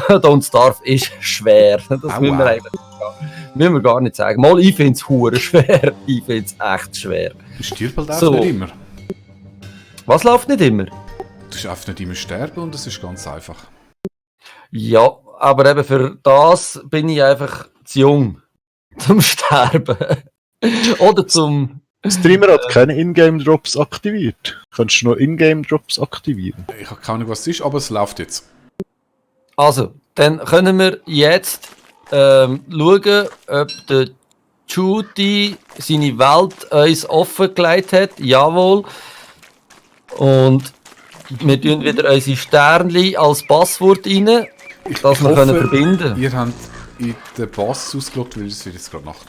Don't Starve ist schwer. Das müssen wir gar nicht sagen. Mal, ich finde es hure schwer. Ich finde es echt schwer. Du stirbst halt So. nicht immer. Was läuft nicht immer? Du musst einfach nicht immer sterben und das ist ganz einfach. Ja, aber eben für das bin ich einfach zu jung zum Sterben. Oder zum... Streamer hat keine Ingame-Drops aktiviert. Kannst du noch Ingame-Drops aktivieren? Ich habe keine Ahnung, was es ist, aber es läuft jetzt. Also, dann können wir jetzt schauen, ob der Judy seine Welt uns offengelegt hat. Jawohl. Und wir tun wieder unsere Sternchen als Passwort rein, dass wir können verbinden. Ihr habt in den Bass ausgeloggt, weil es jetzt gerade Nacht.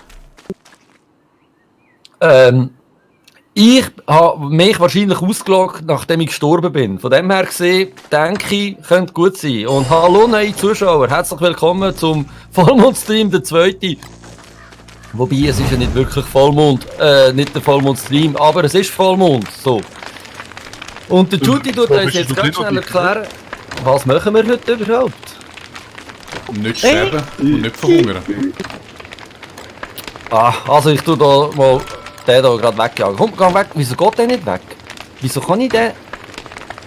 Ich habe mich wahrscheinlich ausgeloggt, nachdem ich gestorben bin. Von dem her gesehen, denke ich, könnte gut sein. Und hallo neue Zuschauer, herzlich willkommen zum Vollmond-Stream, der zweite. Wobei, es ist ja nicht wirklich Vollmond, nicht der Vollmond-Stream, aber es ist Vollmond, so. Und der Judy tut uns jetzt ganz schnell erklären, was machen wir heute überhaupt? Nicht sterben und nicht verhungern. Also ich tue da mal den hier gerade wegjagen. Komm, geh weg. Wieso geht der nicht weg? Wieso kann ich den...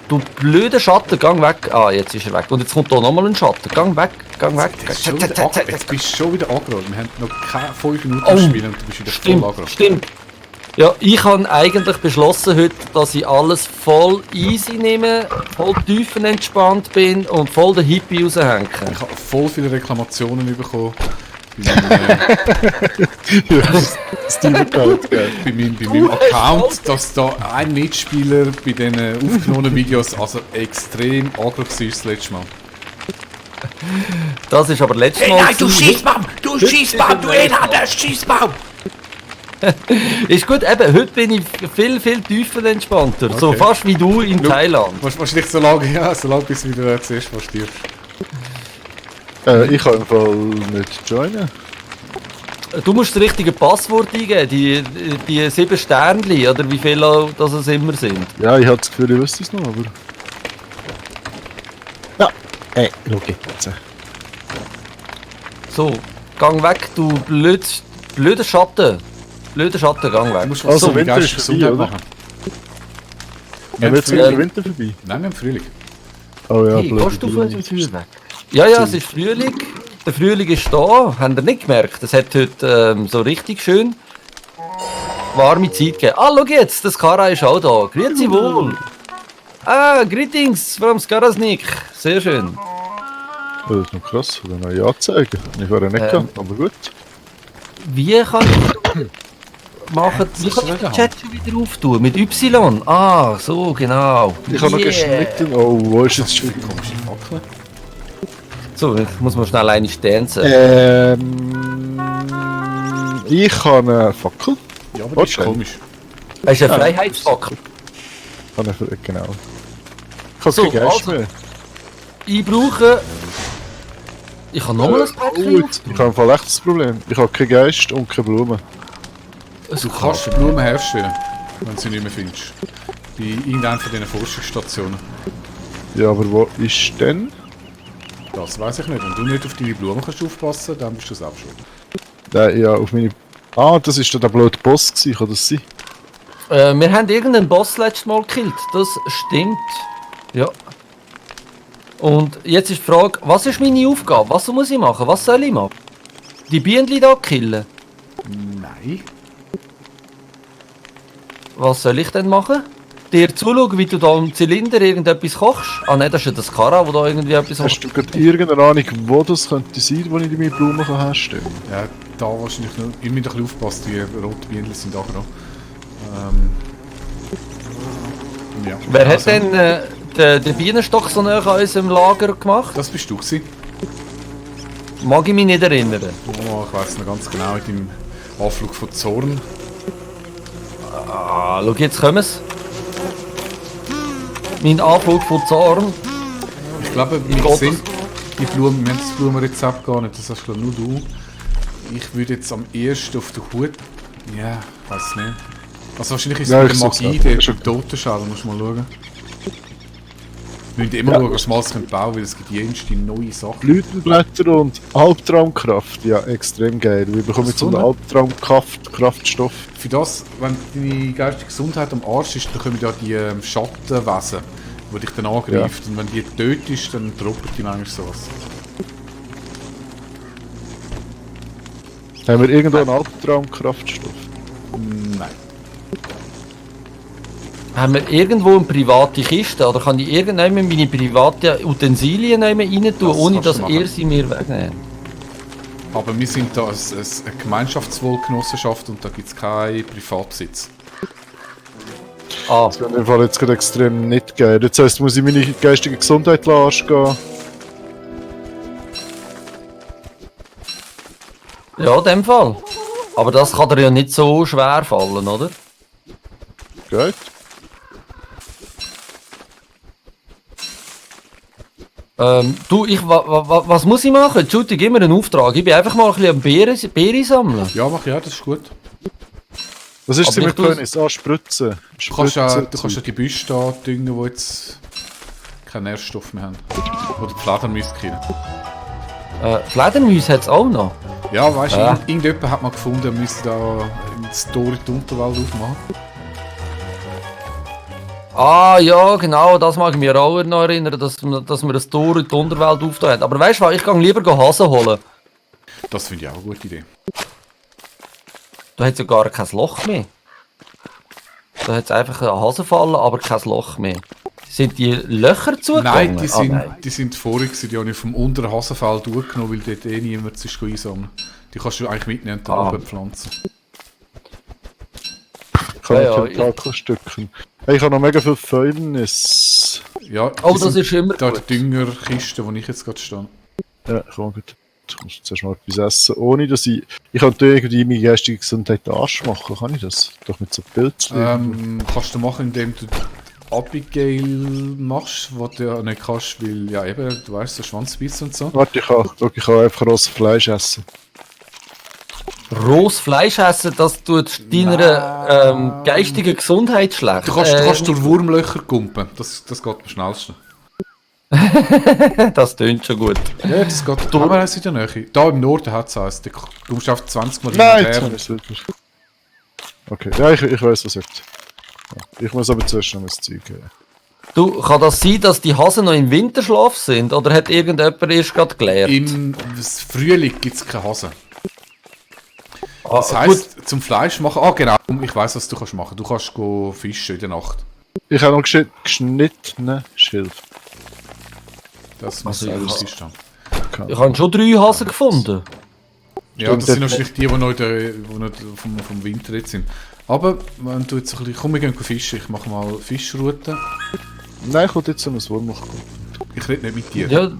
Du blöder Schatten, geh weg. Jetzt ist er weg. Und jetzt kommt hier nochmal ein Schatten. Geh weg, geh weg. Jetzt bist du schon wieder aggro. Wir haben noch keine 5 Minuten spielen und du bist wieder voll aggro. Stimmt. Ja, ich habe eigentlich beschlossen heute, dass ich alles voll easy nehme, voll tiefenentspannt bin und voll den Hippie raushänge. Ich habe voll viele Reklamationen bekommen. Bei meinem Account, dass da ein Mitspieler bei diesen aufgenommenen Videos also extrem aggro war das letzte Mal. Das ist aber letztes Mal... Nein, du Schießbaum! Du Schießbaum! Du Elender Schießbaum! Ist gut, eben, heute bin ich viel tiefenentspannter. Okay. So fast wie du in Thailand. Wahrscheinlich so lange bis du wieder siehst, was stirbst. Ich kann im Fall nicht joinen. Du musst das richtige Passwort eingeben, die 7 Sternchen, oder wie viele das es immer sind. Ja, ich habe das Gefühl, ich wüsste es noch, aber... Ja, schau jetzt. So, gang weg, du blöder Schatten. Blöder Schatten, gang weg. Du musst also, so Winter ist vorbei, oder? Wird der Winter vorbei? Nein, wir haben Frühling. Oh ja, hey, gehst du von weg? Ja, es ist Frühling. Der Frühling ist da. Habt ihr nicht gemerkt? Es hat heute so richtig schön warme Zeit gegeben. Schau jetzt, das Kara ist auch da. Grüezi wohl. Greetings from Skarasnik. Sehr schön. Das ist noch krass, oder noch Ja zeigen. Ich wäre nicht gehabt, aber gut. Wie kann ich machen? Wie kann ich den Chat schon wieder auftun? Mit Y? So, genau. Ich habe noch geschnitten. Oh, wo ist jetzt schon? Komische Fackel. So, ich muss mal schnell eine tanzen. Ich habe eine Fackel. Ja, aber das ist komisch. Das ist eine Freiheitsfackel. Genau. Ich habe kein Geist mehr. Ich habe nochmal ein Päckchen. Ich habe im Fall echt das Problem. Ich habe keinen Geist und keine Blumen. Du kannst Blumen herstellen, wenn du sie nicht mehr findest. Bei irgendeiner von diesen Forschungsstationen. Ja, aber wo ist denn? Das weiß ich nicht. Wenn du nicht auf deine Blumen kannst aufpassen, dann bist du selbst schuld. Ja, auf meine... das ist der blöde Boss gewesen, kann das sein? Wir haben irgendeinen Boss letztes Mal gekillt, das stimmt. Ja. Und jetzt ist die Frage, was ist meine Aufgabe? Was muss ich machen? Was soll ich machen? Die Bienen da killen? Nein. Was soll ich denn machen? Dir zuschauen, wie du da im Zylinder irgendetwas kochst? Nein, das ist ja das Kara, wo da irgendwie etwas... Hast du gerade irgendeine Ahnung, wo das könnte sein, wo ich meine Blumen herstellen kann? Ja, da wahrscheinlich nur. Ich muss ein bisschen aufpassen, die roten Bienen sind auch noch. Ja. Wer hat denn den Bienenstock so nah an unserem Lager gemacht? Das bist du gewesen. Mag ich mich nicht erinnern. Oh, ich weiß noch ganz genau, in deinem Anflug von Zorn. Schau, jetzt kommen sie. Mein Anflug von Zorn. Ich glaube, wir sind die Blumen, wir haben das Blumenrezept gar nicht, das hast glaube nur du. Ich würde jetzt am ersten auf den Hut... Ja, ich weiß nicht. Also wahrscheinlich ist es mit der Magie, der Totenschädel, muss mal schauen. Wir müssen immer schauen, was wir alles bauen können, weil es gibt jenste neue Sachen. Blütenblätter und Albtraumkraft. Ja, extrem geil. Wir bekommen jetzt so einen Albtraumkraftstoff. Für das, wenn deine geistige Gesundheit am Arsch ist, dann kommen ja die Schattenwesen, die dich dann angreifen. Und wenn die tötest, dann droppen die manchmal sowas. Haben wir irgendwo einen Albtraumkraftstoff? Nein. Haben wir irgendwo eine private Kiste? Oder kann ich irgendjemand meine privaten Utensilien rein tun, ohne kannst dass du machen. ihr sie mir wegnehmen? Aber wir sind da eine Gemeinschaftswohlgenossenschaft und da gibt es keinen Privatbesitz. Ah, Das wäre in dem Fall jetzt gerade extrem nicht geil. Das heisst, muss ich meine geistige Gesundheit Arsch gehen. ja, in dem Fall. Aber das kann dir ja nicht so schwer fallen, oder? Geht? Du, was muss ich machen? Entschuldigung, gib mir einen Auftrag. Ich bin einfach mal ein bisschen am Beeren sammeln. Ja, mach ja, das ist gut. Was ist Aber sie ich mit tu's- Penis? Ah, Spritzen. Du kannst ja Spritzen. die Büsche da düngen, die jetzt keinen Nährstoff mehr haben. Oder die Fledermäuse killen. Fledermäuse hat es auch noch. Ja, weißt du, Ja. irgendjemand hat mal gefunden, er müsste da das Tor in die Unterwelt aufmachen. Ah, ja, genau, das mag ich mir auch noch erinnern, dass wir das Tor in die Unterwelt aufgetan haben. Aber weißt du was, ich gehe lieber Hasen holen. Das finde ich auch eine gute Idee. Da hat es ja gar kein Loch mehr. Da hat es einfach eine Hasenfalle, aber kein Loch mehr. Sind die Löcher zugegangen? Nein, die sind vorig, die habe ich vom unteren Hasenfeld durchgenommen, weil dort eh niemand ist einsammeln. Die kannst du eigentlich mitnehmen und dann abpflanzen. Ich kann Ja, noch Tentakelstücken. Hey, ich habe noch mega viel Fäulnis. Ja, Oh, die das sind ist immer da gut. die Düngerkiste, wo ich jetzt gerade stehe. Ja, komm gut. Ich muss zuerst mal etwas essen. Ohne dass ich... Ich kann irgendwie meine geistige Gesundheit Arsch machen. Kann ich das? Doch mit so Pilzen. Kannst du machen, indem du Abigail machst, was du ja nicht kannst, weil ja eben, du weißt, der Schwanzbiss und so. Warte, ich kann einfach rohes Fleisch essen. Rohes Fleisch essen, das tut deiner geistigen Gesundheit schlecht. Du kannst durch Wurmlöcher kumpen, das geht am schnellsten. Das tönt schon gut. Ja, das geht. Aber eins in der Nähe. Da im Norden hat es eins. Da kommst du auf 20 Mal Nein, hin jetzt und habe her. ich es wieder. Okay, ja, ich weiß, was sagt. Ja. Ich muss aber zuerst noch mein Zeug haben. Du, kann das sein, dass die Hasen noch im Winterschlaf sind? Oder hat irgendjemand erst gerade gelernt? Im Frühling gibt es keine Hasen. Das gut, heisst, zum Fleisch machen. Ah, genau. Ich weiss, was du kannst machen. Du kannst go fischen in der Nacht. Ich habe noch geschnittene Schilf. Das muss Also, also, ich Kiste haben. ich habe schon 3 Hasen gefunden. Ja, das sind wahrscheinlich die noch vom Winter jetzt sind. Aber wenn du jetzt ein bisschen... Komm, wir gehen fischen. Ich mache mal Fischroute. Nein, ich wollte jetzt so ein Wurmloch gucken. Ich rede nicht mit dir. Ja,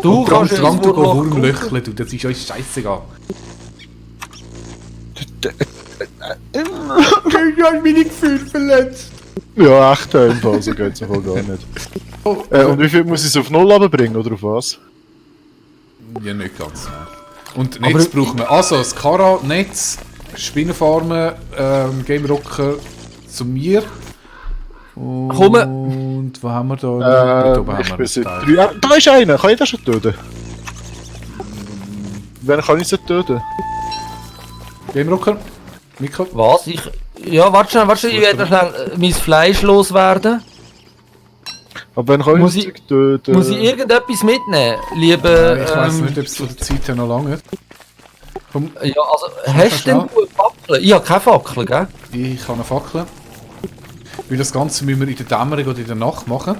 du Und kannst solange du Wurmloch Wurmlöchle, du, das ist euch scheißegal. Ich habe meine Gefühle verletzt. Ja, echt, im Fall, so geht es auch gar nicht. Und wie viel muss ich es auf Null runterbringen, oder auf was? Ja, nicht ganz. Und Netz brauchen wir. Also, Skara, Netz, Spinnenfarmen, Game Rocker zu mir. Und wo haben wir da? Dort oben Ich haben bin wir seit das 3 Jahren. Da ist einer! Kann ich den schon töten? Wann kann ich sie töten? Game Rocker, Miko. Was? Ja, warte schnell, ich werde schnell mein Fleisch loswerden. Aber wann kann Muss ich ich- sie töten? Muss ich irgendetwas mitnehmen, liebe... Ich weiss nicht, ob es von der Zeit her noch lange Komm, Ja, also, hast du denn schnell. eine Fackel? Ich habe keine Fackel, gell? ich habe eine Fackel. Weil das Ganze müssen wir in der Dämmerung oder in der Nacht machen.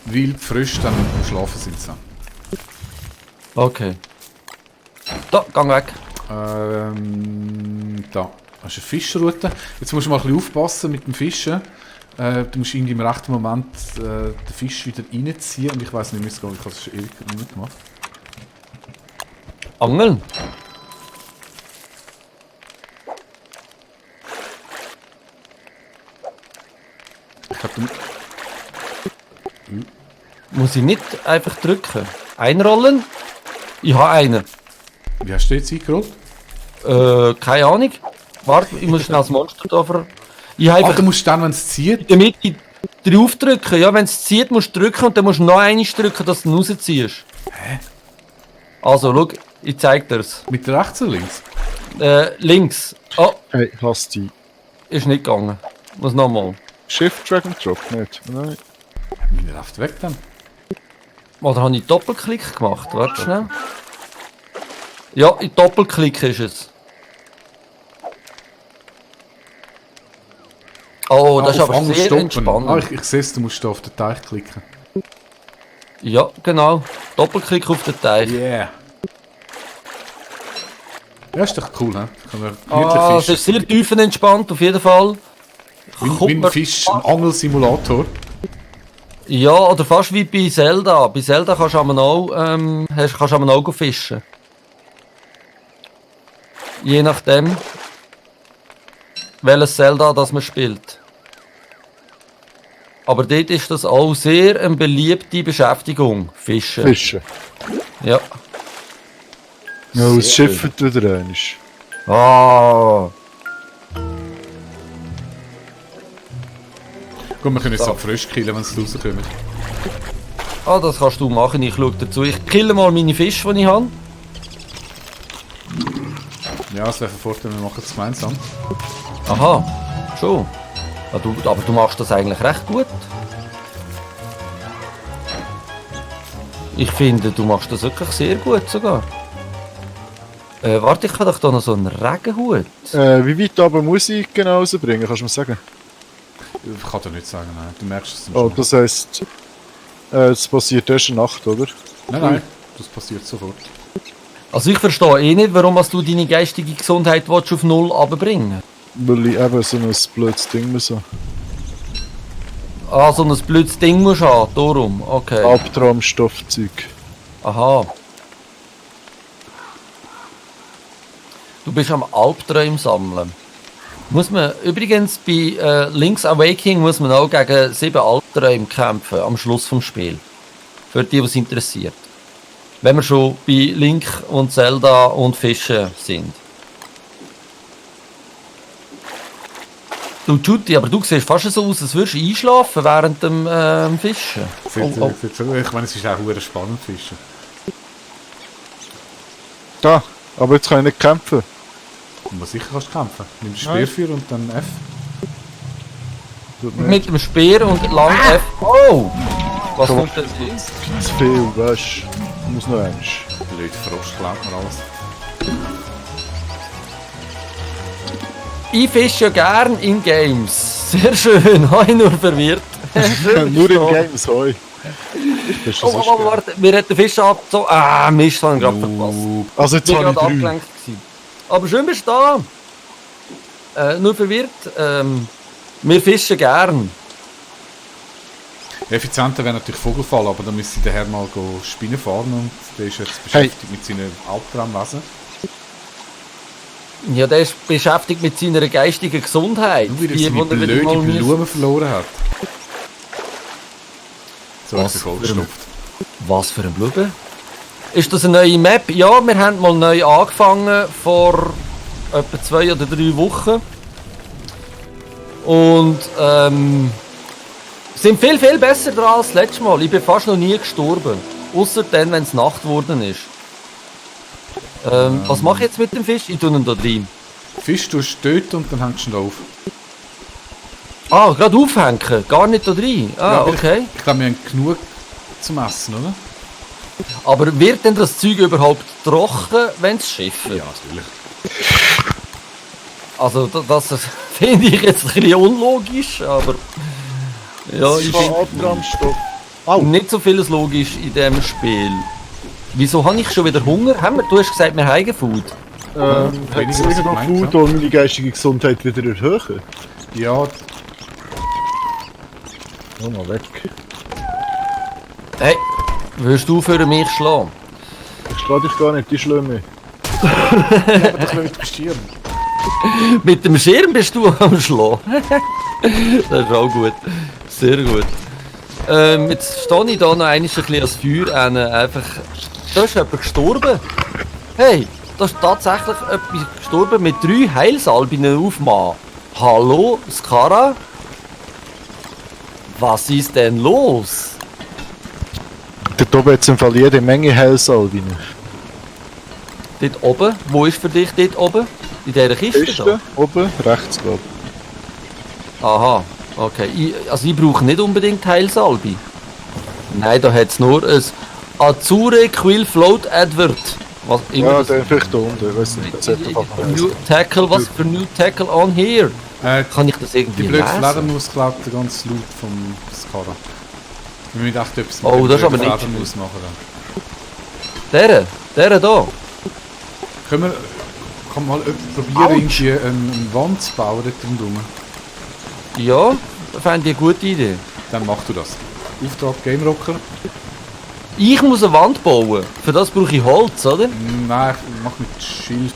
Weil die Frösche dann am Schlafen sind. So. Okay. Da, gang weg. Da hast du eine Fischroute. Jetzt musst du mal ein bisschen aufpassen mit dem Fischen. Du musst irgendwie im rechten Moment den Fisch wieder reinziehen. Und ich weiss nicht mehr, ich habe es schon ewig nicht gemacht. Angeln. Ich glaube, du... Muss ich nicht einfach drücken? Einrollen? Ich habe einen. Wie hast du jetzt eingerollt? Keine Ahnung. Warte, ich muss schnell das Monster da ver... Ich habe Ach, einfach du musst dann, wenn es zieht... in der Mitte... Draufdrücken, ja, wenn es zieht, musst du drücken und dann musst du noch einmal drücken, dass du ihn rausziehst. Hä? Also, schau, ich zeig dir's. Mit rechts oder links? Links. Oh, Hey, lass die. ist nicht gegangen. Muss nochmal. Shift Drag and Drop nicht. Nein. Meine läuft weg dann. Oder habe ich Doppelklick gemacht? Warte schnell. Ja, in Doppelklick ist es. Oh, das ist auf aber Angel sehr stoppen. entspannend. Ich sehe es, du musst da auf den Teich klicken. Ja, genau. Doppelklick auf den Teich. Yeah. Ja, ist doch cool, ne? Kann man Es gemütlich ist fischen. sehr tiefenentspannt, auf jeden Fall. Wie ein Fisch, ein Angelsimulator. Ja, oder fast wie bei Zelda. Bei Zelda kannst du auch fischen. Je nachdem, welches Zelda das man spielt. Aber dort ist das auch sehr eine beliebte Beschäftigung. Fischen. Fischen. Ja. Ja, das Schiff wird wieder einmal. Ah. Gut, wir können jetzt auch Frösche killen, wenn sie rauskommen. Ah, das kannst du machen. Ich schaue dazu. Ich kille mal meine Fische, die ich habe. Ja, es wäre ein Vorteil, wir machen es gemeinsam. Aha. Schon. Aber du machst das eigentlich recht gut. Ich finde, du machst das wirklich sehr gut sogar. Warte, ich habe doch da noch so einen Regenhut. Wie weit aber muss ich genau rausbringen, kannst du mir sagen? Ich kann dir nicht sagen, nein. Du merkst es dann Oh, schon. das heisst, es passiert erst in der Nacht, oder? Nein, das passiert sofort. Also ich verstehe eh nicht, warum du deine geistige Gesundheit willst auf 0 runterbringen. Weil ich eben so ein blödes Ding muss haben. Ah, so ein blödes Ding musst du haben, darum. Okay. Albtraumstoffzeug. Aha. Du bist am Albträume sammeln. Muss man, übrigens bei Link's Awakening muss man auch gegen 7 Albträume kämpfen am Schluss vom Spiel. Für die, was interessiert. Wenn wir schon bei Link und Zelda und Fischen sind. Du Jutti, aber du siehst fast so aus, als würdest du einschlafen während dem Fischen. Ich meine, es ist auch verdammt spannend fischen. Da, aber jetzt kann ich nicht kämpfen. Und sicher kannst du kämpfen. Nimm den Speerfeuer und dann F. Tut mir Mit dem Speer und lang F. Oh! Was kommt denn jetzt? zu viel, weißt du. Ich muss noch eins. Blöd, Frosch klaut mir alles. Ich fische ja gern in Games. Sehr schön, habe ich nur verwirrt. Nur im Games, hoi. Das ist Oh, so oh, schwer. warte, wir hätten den Fisch abgezogen. Ah, Mist, habe ich gerade verpasst. Also jetzt Ich war habe ich gerade 3. abgelenkt gewesen. Aber schön bist du da. Nur verwirrt. Wir fischen gern. Effizienter wäre natürlich Vogelfall, aber da müsste der Herr mal Spinnen fahren und der ist jetzt beschäftigt mit seinen Albtraumwesen. Ja, der ist beschäftigt mit seiner geistigen Gesundheit. Nur wieder Die, seine die er wieder blöde mal Blumen verloren hat. So Was hat er vollgestopft. Was für ein Blumen? Ist das eine neue Map? Ja, wir haben mal neu angefangen vor etwa 2 oder 3 Wochen. Und sind viel, viel besser dran als das letzte Mal. Ich bin fast noch nie gestorben. Außer dann, wenn es Nacht geworden ist. Was mache ich jetzt mit dem Fisch? Ich tue ihn da rein. Fisch tust du töten und dann hängst du ihn da auf. Ah, gerade aufhängen. Gar nicht da rein. Ah, Ja, aber okay. Ich glaube, wir haben genug zum Essen, oder? Aber wird denn das Zeug überhaupt trocken, wenn es schifft? Ja, natürlich. Also das finde ich jetzt ein bisschen unlogisch, aber ja, ich finde Albtraumstoff. Au! nicht so vieles logisch in diesem Spiel. Wieso habe ich schon wieder Hunger? Du hast gesagt, wir haben Food. Hat weniger, es als ich noch gemeint Food, habe. um meine geistige Gesundheit wieder erhöhen? Ja, Oh, mal weg. Hey, willst du für mich schlagen? Ich schlage dich gar nicht, die Schlimme. aber das will ich bestimmen. Mit dem Schirm bist du am Schlagen. Das ist auch gut. Sehr gut. Jetzt stehe ich da noch ein bisschen ans Feuer an. Einfach, da ist jemand gestorben. Hey, da ist tatsächlich jemand gestorben mit 3 Heilsalben auf Mann. Hallo, Skara? Was ist denn los? Dort oben hat es im Fall jede Menge Hellsalben. Dort oben? Wo ist für dich dort oben? In dieser Kiste da? Kiste, oben, rechts, glaube ich. Aha, okay. Ich brauche nicht unbedingt Heilsalbe. Nein, da hat es nur ein Azure Quill Float Advert. Was immer Ja, das der vielleicht da unten, ich weiß nicht, das hat einfach New Tackle, was für New Tackle on here? Kann ich das Die irgendwie blöde lesen? Fledermaus klaut den ganzen Loot vom Skara. Wir müssen echt etwas Oh, das ist aber nicht Fledermaus machen dann. Der da. Kann mal jemand probieren, Autsch. irgendwie eine Wand zu bauen dort rundherum? Ja, das fände ich eine gute Idee. Dann mach du das. Auftrag Game Rocker? Ich muss eine Wand bauen. Für das brauche ich Holz, oder? Nein, ich mach mit Schild.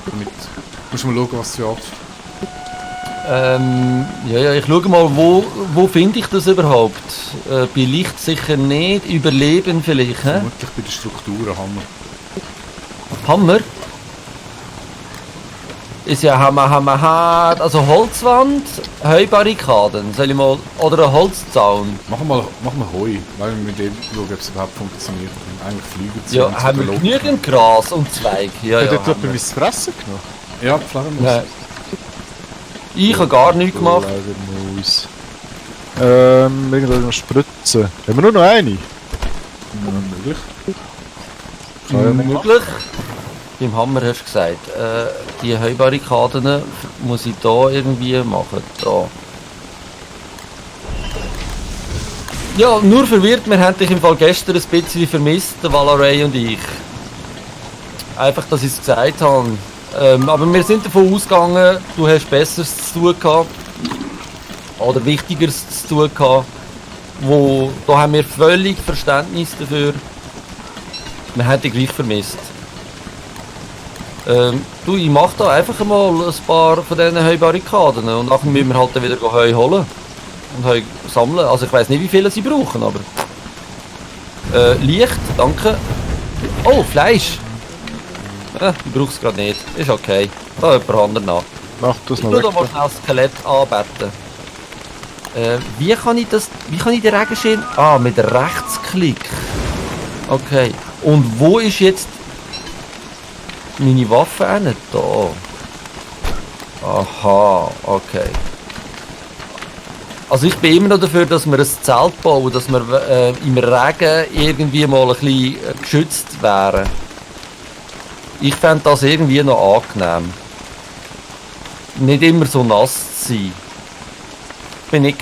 Musst mal schauen, was für Art. Ja, ich schaue mal, wo finde ich das überhaupt? Bei Licht sicher nicht. Überleben vielleicht, hä? Vermutlich bei den Strukturen haben wir. Hammer? Ist ja Hammer. Also Holzwand, Heubarrikaden. Soll ich mal. Oder ein Holzzaun. Mach mal Heu, weil wir mit dem schauen, ob es überhaupt funktioniert. Und eigentlich fliegen sie Ja, uns haben wir verlocken. genügend Gras und Zweig. Ja, Hat ja. dort haben jemand mein Fressen genommen? Ja, die Fledermaus. wir. Nein. Ich habe gar nichts gemacht. Fledermaus. Irgendwo noch Spritzen. Haben wir nur noch eine? Möglich. Möglich. Beim Hammer hast du gesagt. Die Heubarrikaden muss ich da irgendwie machen. Da. Ja, nur verwirrt, wir haben dich im Fall gestern ein bisschen vermisst, der Valaray und ich. Einfach, dass ich es gesagt habe. Aber wir sind davon ausgegangen, du hast Besseres zu tun gehabt. Oder Wichtigeres zu tun gehabt. Da haben wir völlig Verständnis dafür. Wir haben dich gleich vermisst. Ich mache da einfach mal ein paar von diesen Heubarrikaden und nachher müssen wir halt dann wieder Heu holen und Heu sammeln. Also ich weiß nicht, wie viele sie brauchen, aber... Licht, danke. Oh, Fleisch! Ich brauche es gerade nicht, ist okay. Da hat jemand anderen nach. Mach das Ich noch tue weg. da mal schnell das Skelett anbeten. Wie kann ich den Regenschirm... Ah, mit Rechtsklick. Okay. Und wo ist jetzt meine Waffe auch nicht da? Aha, okay. Also ich bin immer noch dafür, dass wir ein Zelt bauen, dass wir im Regen irgendwie mal ein bisschen geschützt wären. Ich fände das irgendwie noch angenehm. Nicht immer so nass zu sein. Ich bin nicht